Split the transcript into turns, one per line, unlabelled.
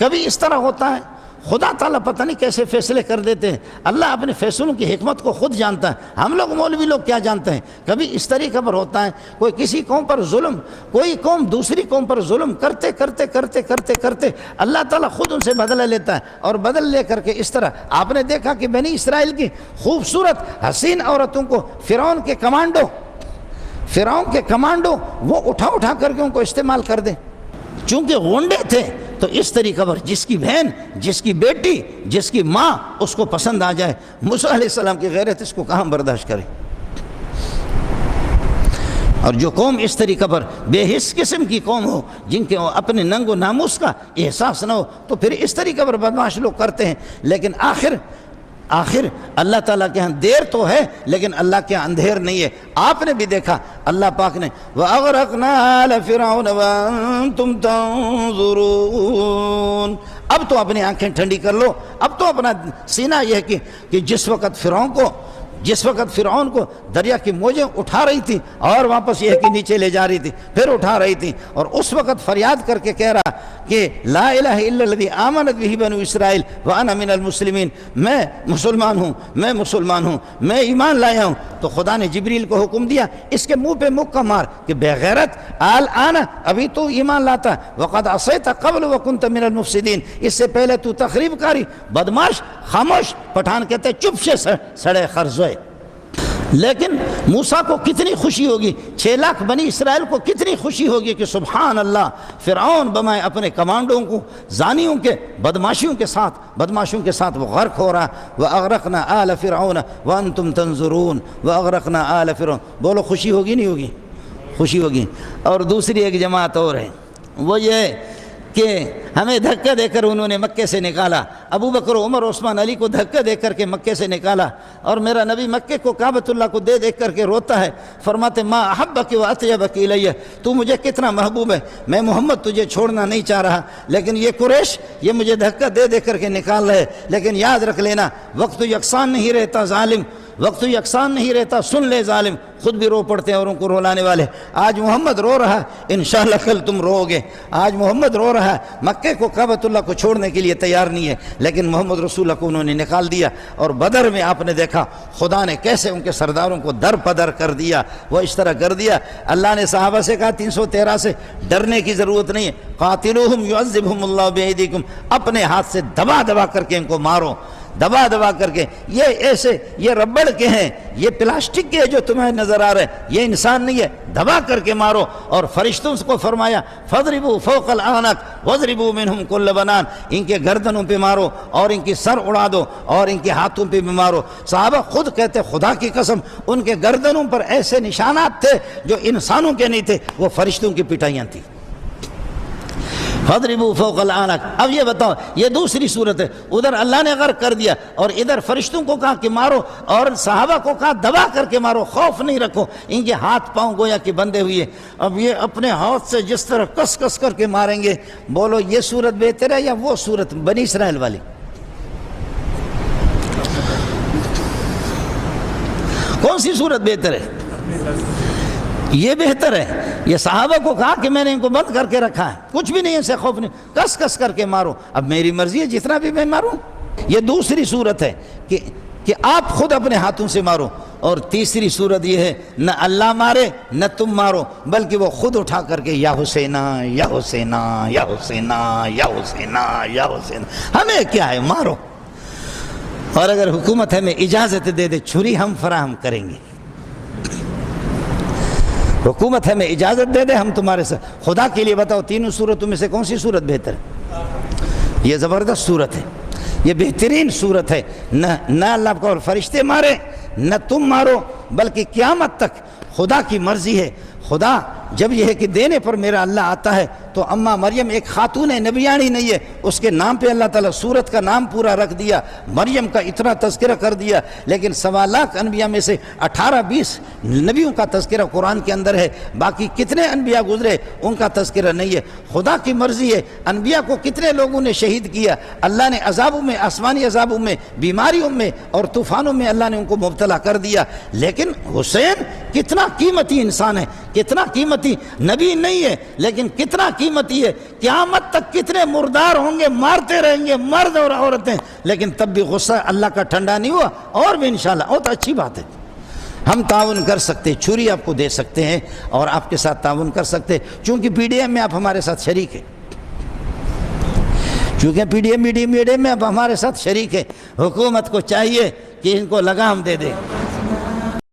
کبھی اس طرح ہوتا ہے خدا تعالیٰ پتہ نہیں کیسے فیصلے کر دیتے ہیں، اللہ اپنے فیصلوں کی حکمت کو خود جانتا ہے، ہم لوگ مولوی لوگ کیا جانتے ہیں۔ کبھی اس طریقے پر ہوتا ہے، کوئی کسی قوم پر ظلم، کوئی قوم دوسری قوم پر ظلم کرتے کرتے کرتے کرتے کرتے اللہ تعالیٰ خود ان سے بدلہ لیتا ہے، اور بدل لے کر کے اس طرح آپ نے دیکھا کہ بنی اسرائیل کی خوبصورت حسین عورتوں کو فرعون کے کمانڈو وہ اٹھا کر کے ان کو استعمال کر دیں، چونکہ غنڈے تھے تو اس طریقے پر جس کی بہن، جس کی بیٹی، جس کی ماں اس کو پسند آ جائے، موسیٰ علیہ السلام کی غیرت اس کو کہاں برداشت کرے۔ اور جو قوم اس طریقے پر بے حس قسم کی قوم ہو، جن کے اپنے ننگ و ناموس کا احساس نہ ہو، تو پھر اس طریقے پر بدمعاش لوگ کرتے ہیں، لیکن آخر اللہ تعالیٰ کے ہاں دیر تو ہے لیکن اللہ کے ہاں اندھیر نہیں ہے۔ آپ نے بھی دیکھا اللہ پاک نے وَأَغْرَقْنَا آلَ فِرْعَوْنَ وَأَنْتُمْ تَنْظُرُونَ، اب تو اپنی آنکھیں ٹھنڈی کر لو، اب تو اپنا سینہ یہ ہے کہ جس وقت فرعون کو دریا کی موجیں اٹھا رہی تھی اور واپس یہ کہ نیچے لے جا رہی تھی، پھر اٹھا رہی تھی، اور اس وقت فریاد کر کے کہہ رہا کہ لا الہ الا الذی آمنت بہ بنو اسرائیل وانا من المسلمین، میں مسلمان ہوں، میں ایمان لایا ہوں، تو خدا نے جبریل کو حکم دیا اس کے منہ پہ مکہ مار کہ بے غیرت، الآن ابھی تو ایمان لاتا، وقد عصیت قبل وکنت من المفسدین، اس سے پہلے تو تخریب کاری، بدمعاش، خاموش۔ پٹھان کہتے ہیں چپ سے سڑے خرزوئے۔ لیکن موسیٰ کو کتنی خوشی ہوگی، 6 لاکھ بنی اسرائیل کو کتنی خوشی ہوگی کہ سبحان اللہ، فرعون بمائے اپنے کمانڈوں کو زانیوں کے بدماشوں کے ساتھ وہ غرق ہو رہا۔ وَأَغْرَقْنَا آلَ فِرْعَوْنَ وَأَنْتُمْ تَنْظُرُونَ وَأَغْرَقْنَا آلَ فِرْعَوْنَ، بولو خوشی ہوگی نہیں ہوگی؟ خوشی ہوگی۔ اور دوسری ایک جماعت اور ہے، وہ یہ کہ ہمیں دھکا دے کر انہوں نے مکے سے نکالا، ابو بکر، عمر، عثمان، علی کو دھکا دے کر کے مکے سے نکالا، اور میرا نبی مکے کو کعبۃ اللہ کو دیکھ کر کے روتا ہے، فرماتے ما احبک و اطیبک الی، تو مجھے کتنا محبوب ہے، میں محمد تجھے چھوڑنا نہیں چاہ رہا، لیکن یہ قریش یہ مجھے دھکا دے کر کے نکال رہے، لیکن یاد رکھ لینا وقت یکساں نہیں رہتا ظالم، وقت یکساں نہیں رہتا، سن لے ظالم، خود بھی رو پڑتے ہیں اور ان کو رولانے والے۔ آج محمد رو رہا ہے، انشاءاللہ کل تم رو گے۔ آج محمد رو رہا ہے، مکے کو کعبۃ اللہ کو چھوڑنے کے لیے تیار نہیں ہے، لیکن محمد رسول اللہ کو انہوں نے نکال دیا۔ اور بدر میں آپ نے دیکھا خدا نے کیسے ان کے سرداروں کو در پدر کر دیا، وہ اس طرح کر دیا۔ اللہ نے صحابہ سے کہا 313 سے ڈرنے کی ضرورت نہیں ہے، قاتلوہم یعذبہم اللہ بایدیکم، اپنے ہاتھ سے دبا کر کے ان کو مارو، دبا کر کے۔ یہ ایسے یہ ربڑ کے ہیں، یہ پلاسٹک کے جو تمہیں نظر آ رہے ہیں، یہ انسان نہیں ہے، دبا کر کے مارو۔ اور فرشتوں کو فرمایا فَاضْرِبُوا فَوْقَ الْأَعْنَاقِ وَاضْرِبُوا مِنْهُمْ كُلَّ بَنَانٍ، ان کے گردنوں پہ مارو اور ان کی سر اڑا دو اور ان کے ہاتھوں پہ بھی مارو۔ صحابہ خود کہتے خدا کی قسم ان کے گردنوں پر ایسے نشانات تھے جو انسانوں کے نہیں تھے، وہ فرشتوں کی پٹائیاں تھیں۔ فَاضْرِبُوا فَوْقَ الْأَعْنَاقِ۔ اب یہ بتاؤ، یہ دوسری صورت ہے، ادھر اللہ نے غرق کر دیا اور ادھر فرشتوں کو کہا کہ مارو، اور صحابہ کو کہا دبا کر کے مارو، خوف نہیں رکھو۔ ان کے ہاتھ پاؤں گویا کہ بندھے ہوئے، اب یہ اپنے ہاتھ سے جس طرح کس کر کے ماریں گے۔ بولو یہ صورت بہتر ہے یا وہ صورت بنی اسرائیل والی؟ کون سی صورت بہتر ہے؟ یہ بہتر ہے۔ یہ صحابہ کو کہا کہ میں نے ان کو بند کر کے رکھا ہے، کچھ بھی نہیں ہے، سے خوف نہیں، کس کر کے مارو، اب میری مرضی ہے جتنا بھی میں ماروں۔ یہ دوسری صورت ہے کہ آپ خود اپنے ہاتھوں سے مارو، اور تیسری صورت یہ ہے نہ اللہ مارے نہ تم مارو، بلکہ وہ خود اٹھا کر کے یا حسینہ یا حسینہ یا حسینہ یا حسینہ یا حسینہ، ہمیں کیا ہے، مارو۔ اور اگر حکومت ہمیں اجازت دے دے چھری ہم فراہم کریں گے، حکومت ہمیں اجازت دے دے ہم تمہارے ساتھ۔ خدا کے لیے بتاؤ تینوں صورتوں میں سے کون سی صورت بہتر ہے؟ یہ زبردست صورت ہے، یہ بہترین صورت ہے۔ نہ اللہ کو اور فرشتے مارے نہ تم مارو، بلکہ قیامت تک خدا کی مرضی ہے۔ خدا جب یہ ہے کہ دینے پر میرا اللہ آتا ہے تو اماں مریم ایک خاتون نبیانی نہیں ہے، اس کے نام پہ اللہ تعالیٰ سورت کا نام پورا رکھ دیا، مریم کا اتنا تذکرہ کر دیا، لیکن 1.25 لاکھ انبیاء میں سے 18-20 نبیوں کا تذکرہ قرآن کے اندر ہے، باقی کتنے انبیاء گزرے ان کا تذکرہ نہیں ہے۔ خدا کی مرضی ہے، انبیاء کو کتنے لوگوں نے شہید کیا، اللہ نے عذابوں میں، آسمانی عذابوں میں، بیماریوں میں اور طوفانوں میں اللہ نے ان کو مبتلا کر دیا، لیکن حسین کتنا قیمتی انسان ہے، کتنا قیمتی قیمتی نبی نہیں ہے، لیکن کتنا قیمتی ہے، قیامت تک کتنے مردار ہوں گے، مارتے رہیں گے مرد اور عورتیں، لیکن تب بھی غصہ اللہ کا ٹھنڈا نہیں ہوا، اور بھی انشاءاللہ بہت اچھی بات ہے۔ ہم تعاون کر سکتے، چھری آپ کو دے سکتے ہیں اور آپ کے ساتھ تعاون کر سکتے، چونکہ پی ڈی ایم میں آپ ہمارے ساتھ شریک ہیں، چونکہ پی ڈی ایم میڈیم میں اب ہمارے ساتھ شریک ہے، حکومت کو چاہیے کہ ان کو لگام دے دے۔